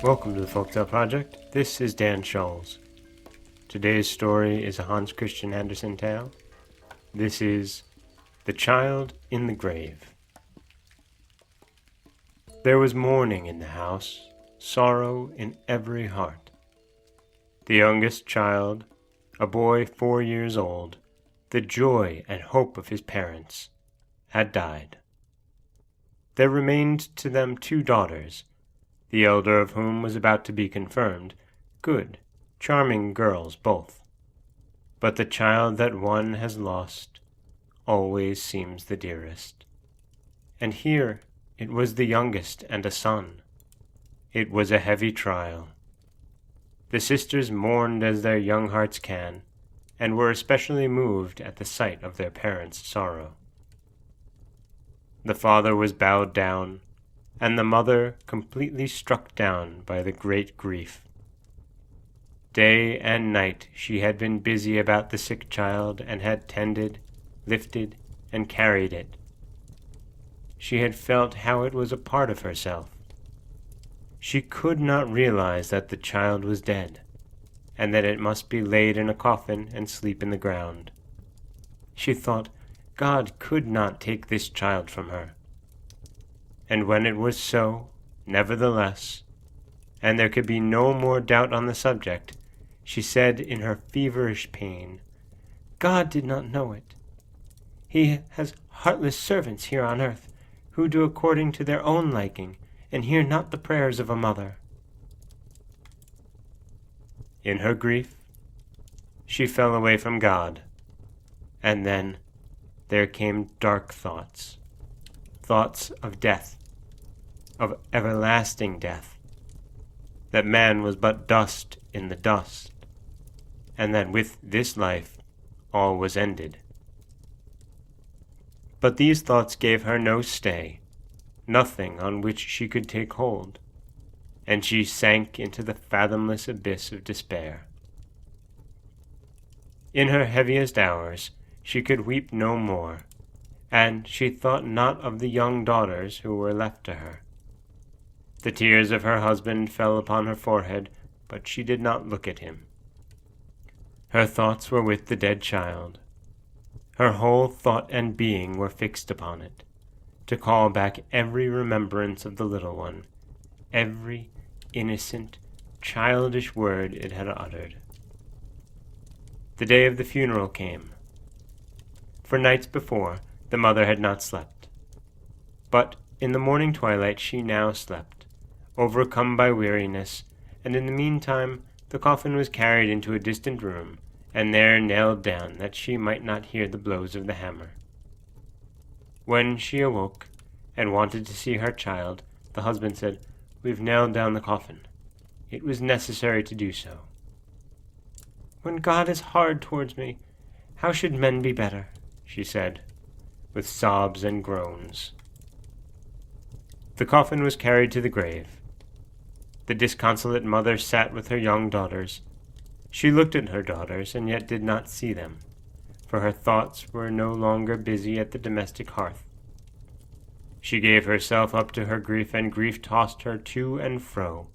Welcome to the Folktale Project. This is Dan Scholes. Today's story is a Hans Christian Andersen tale. This is The Child in the Grave. There was mourning in the house, sorrow in every heart. The youngest child, a boy 4 years old, the joy and hope of his parents, had died. There remained to them 2 daughters, the elder of whom was about to be confirmed, good, charming girls both. But the child that one has lost always seems the dearest. And here it was the youngest and a son. It was a heavy trial. The sisters mourned as their young hearts can, and were especially moved at the sight of their parents' sorrow. The father was bowed down, and the mother completely struck down by the great grief. Day and night she had been busy about the sick child, and had tended, lifted, and carried it. She had felt how it was a part of herself. She could not realize that the child was dead, and that it must be laid in a coffin and sleep in the ground. She thought God could not take this child from her. And when it was so, nevertheless, and there could be no more doubt on the subject, she said in her feverish pain, "God did not know it. He has heartless servants here on earth, who do according to their own liking, and hear not the prayers of a mother." In her grief, she fell away from God, and then there came dark thoughts of death, of everlasting death, that man was but dust in the dust, and that with this life all was ended. But these thoughts gave her no stay, nothing on which she could take hold, and she sank into the fathomless abyss of despair. In her heaviest hours she could weep no more, and she thought not of the young daughters who were left to her. The tears of her husband fell upon her forehead, but she did not look at him. Her thoughts were with the dead child. Her whole thought and being were fixed upon it, to call back every remembrance of the little one, every innocent, childish word it had uttered. The day of the funeral came. For nights before, the mother had not slept. But in the morning twilight she now slept, overcome by weariness, and in the meantime the coffin was carried into a distant room, and there nailed down that she might not hear the blows of the hammer. When she awoke, and wanted to see her child, the husband said, "We've nailed down the coffin. It was necessary to do so." "When God is hard towards me, how should men be better?" she said, with sobs and groans. The coffin was carried to the grave. The disconsolate mother sat with her young daughters. She looked at her daughters, and yet did not see them, for her thoughts were no longer busy at the domestic hearth. She gave herself up to her grief, and grief tossed her to and fro,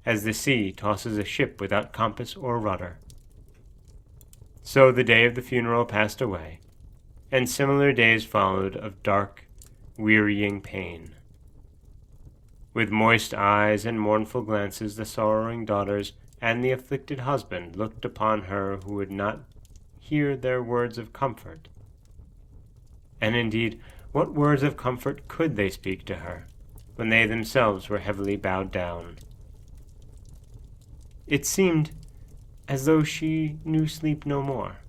as the sea tosses a ship without compass or rudder. So the day of the funeral passed away, and similar days followed of dark, wearying pain. With moist eyes and mournful glances the sorrowing daughters and the afflicted husband looked upon her who would not hear their words of comfort. And indeed, what words of comfort could they speak to her, when they themselves were heavily bowed down? It seemed as though she knew sleep no more,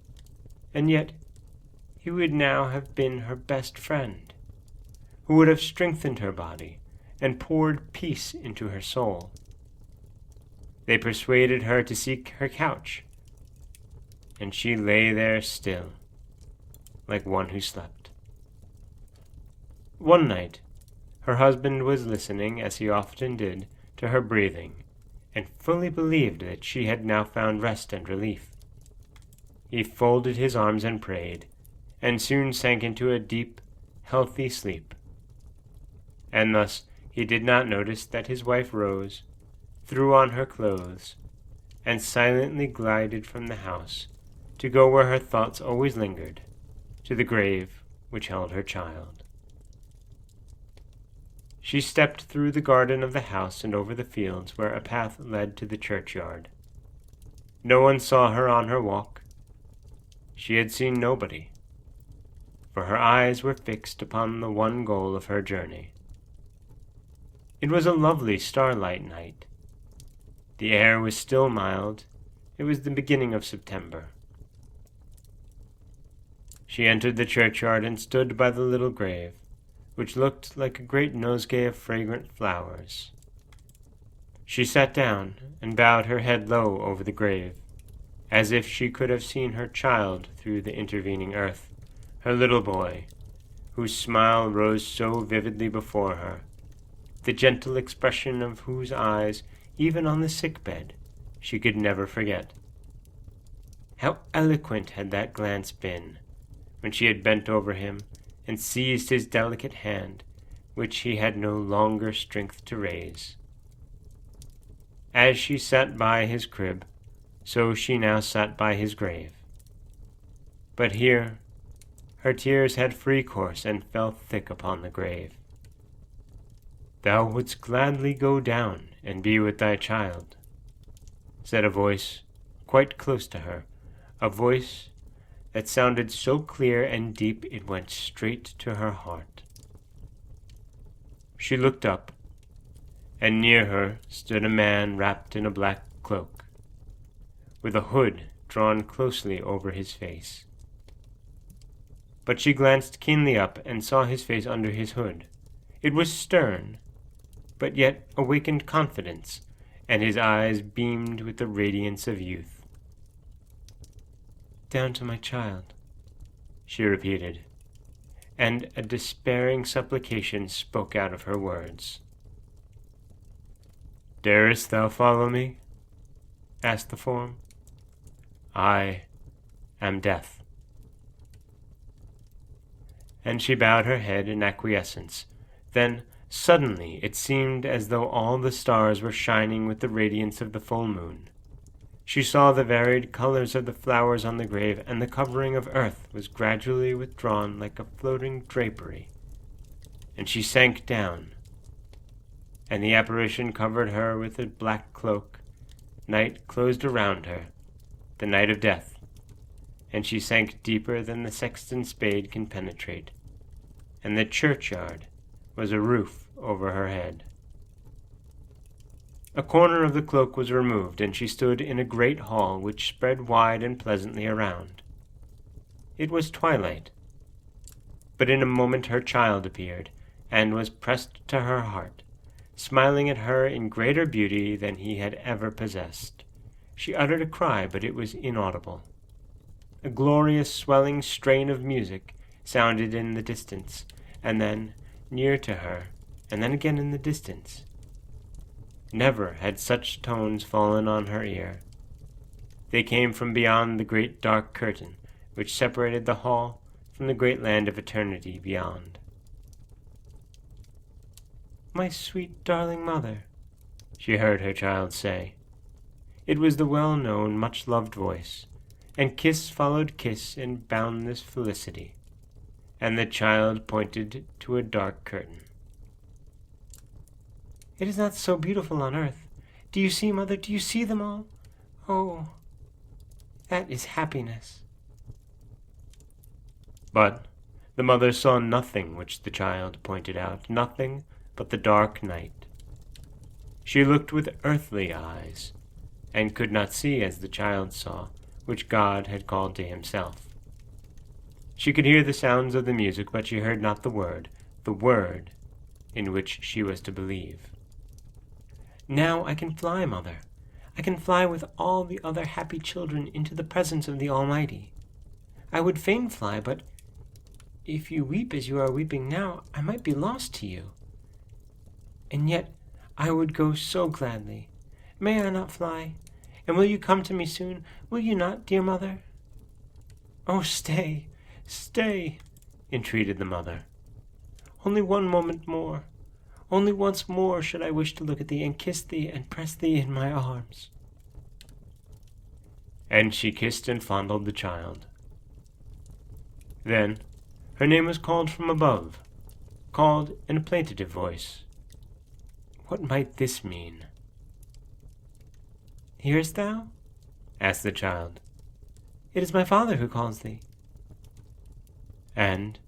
and yet he would now have been her best friend, who would have strengthened her body and poured peace into her soul. They persuaded her to seek her couch, and she lay there still, like one who slept. One night, her husband was listening, as he often did, to her breathing, and fully believed that she had now found rest and relief. He folded his arms and prayed, and soon sank into a deep, healthy sleep. And thus he did not notice that his wife rose, threw on her clothes, and silently glided from the house to go where her thoughts always lingered, to the grave which held her child. She stepped through the garden of the house and over the fields where a path led to the churchyard. No one saw her on her walk. She had seen nobody, for her eyes were fixed upon the one goal of her journey. It was a lovely starlight night. The air was still mild. It was the beginning of September. She entered the churchyard and stood by the little grave, which looked like a great nosegay of fragrant flowers. She sat down and bowed her head low over the grave, as if she could have seen her child through the intervening earth, her little boy, whose smile rose so vividly before her, the gentle expression of whose eyes, even on the sick-bed, she could never forget. How eloquent had that glance been, when she had bent over him and seized his delicate hand, which he had no longer strength to raise. As she sat by his crib, so she now sat by his grave. But here her tears had free course and fell thick upon the grave. "Thou wouldst gladly go down and be with thy child," said a voice quite close to her, a voice that sounded so clear and deep it went straight to her heart. She looked up, and near her stood a man wrapped in a black cloak, with a hood drawn closely over his face. But she glanced keenly up and saw his face under his hood. It was stern, but yet awakened confidence, and his eyes beamed with the radiance of youth. "Down to my child," she repeated, and a despairing supplication spoke out of her words. "Darest thou follow me?" asked the form. "I am Death." And she bowed her head in acquiescence. Then, suddenly, it seemed as though all the stars were shining with the radiance of the full moon. She saw the varied colors of the flowers on the grave, and the covering of earth was gradually withdrawn like a floating drapery. And she sank down, and the apparition covered her with a black cloak. Night closed around her, the night of death, and she sank deeper than the sexton's spade can penetrate, and the churchyard was a roof over her head. A corner of the cloak was removed, and she stood in a great hall which spread wide and pleasantly around. It was twilight, but in a moment her child appeared, and was pressed to her heart, smiling at her in greater beauty than he had ever possessed. She uttered a cry, but it was inaudible. A glorious swelling strain of music sounded in the distance, and then near to her, and then again in the distance. Never had such tones fallen on her ear. They came from beyond the great dark curtain which separated the hall from the great land of eternity beyond. "My sweet darling mother," she heard her child say. It was the well-known, much-loved voice, and kiss followed kiss in boundless felicity, and the child pointed to a dark curtain. "It is not so beautiful on earth. Do you see, mother? Do you see them all? Oh, that is happiness." But the mother saw nothing which the child pointed out, nothing but the dark night. She looked with earthly eyes, and could not see as the child saw, which God had called to himself. She could hear the sounds of the music, but she heard not the word in which she was to believe. "Now I can fly, mother. I can fly with all the other happy children into the presence of the Almighty. I would fain fly, but if you weep as you are weeping now, I might be lost to you. And yet I would go so gladly. May I not fly? And will you come to me soon? Will you not, dear mother?" "Oh, stay, stay," entreated the mother. "Only one moment more. Only once more should I wish to look at thee, and kiss thee, and press thee in my arms." And she kissed and fondled the child. Then her name was called from above, called in a plaintive voice. What might this mean? "Hearest thou?" asked the child. "It is my father who calls thee." And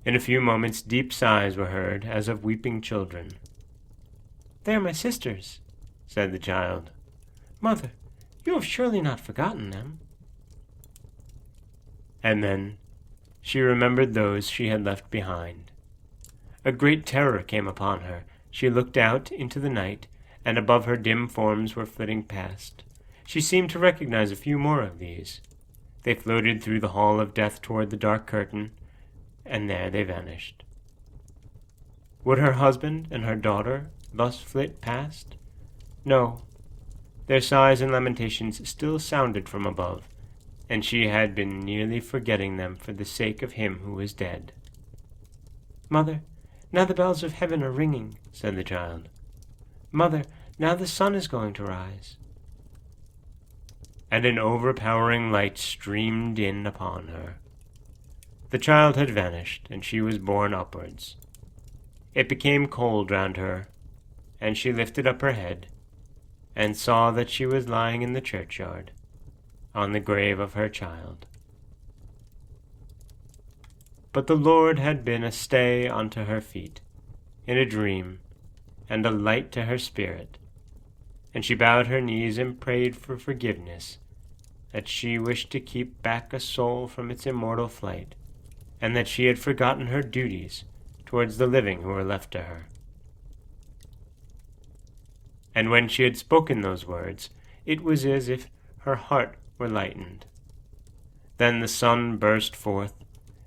in a few moments deep sighs were heard, as of weeping children. "They are my sisters," said the child. "Mother, you have surely not forgotten them." And then she remembered those she had left behind. A great terror came upon her. She looked out into the night, and above her dim forms were flitting past. She seemed to recognize a few more of these. They floated through the hall of death toward the dark curtain, and there they vanished. Would her husband and her daughter thus flit past? No. Their sighs and lamentations still sounded from above, and she had been nearly forgetting them for the sake of him who was dead. "Mother, now the bells of heaven are ringing," said the child. "Mother, now the sun is going to rise." And an overpowering light streamed in upon her. The child had vanished, and she was borne upwards. It became cold round her, and she lifted up her head, and saw that she was lying in the churchyard, on the grave of her child. But the Lord had been a stay unto her feet, in a dream, and a light to her spirit, and she bowed her knees and prayed for forgiveness, that she wished to keep back a soul from its immortal flight, and that she had forgotten her duties towards the living who were left to her. And when she had spoken those words, it was as if her heart were lightened. Then the sun burst forth,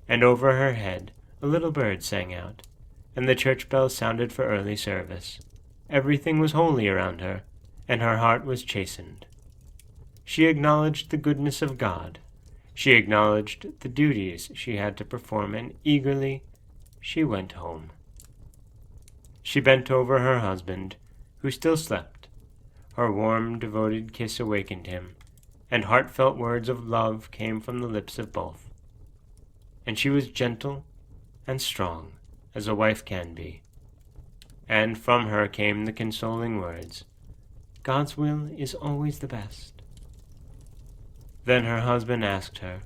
and over her head a little bird sang out, and the church bells sounded for early service. Everything was holy around her, and her heart was chastened. She acknowledged the goodness of God. She acknowledged the duties she had to perform, and eagerly she went home. She bent over her husband, who still slept. Her warm, devoted kiss awakened him, and heartfelt words of love came from the lips of both. And she was gentle and strong, as a wife can be. And from her came the consoling words, "God's will is always the best." Then her husband asked her,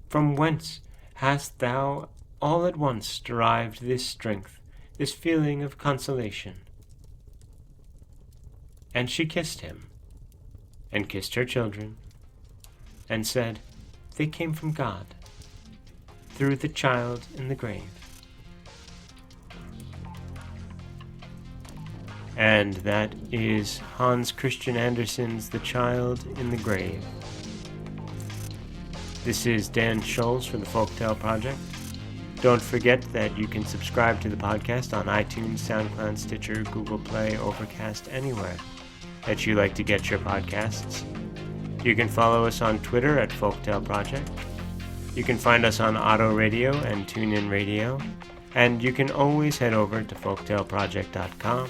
"From whence hast thou all at once derived this strength, this feeling of consolation?" And she kissed him, and kissed her children, and said, "They came from God, through the child in the grave." And that is Hans Christian Andersen's The Child in the Grave. This is Dan Scholes for the Folktale Project. Don't forget that you can subscribe to the podcast on iTunes, SoundCloud, Stitcher, Google Play, Overcast, anywhere that you like to get your podcasts. You can follow us on Twitter at Folktale Project. You can find us on Auto Radio and TuneIn Radio. And you can always head over to folktaleproject.com,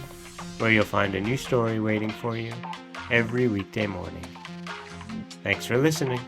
where you'll find a new story waiting for you every weekday morning. Thanks for listening.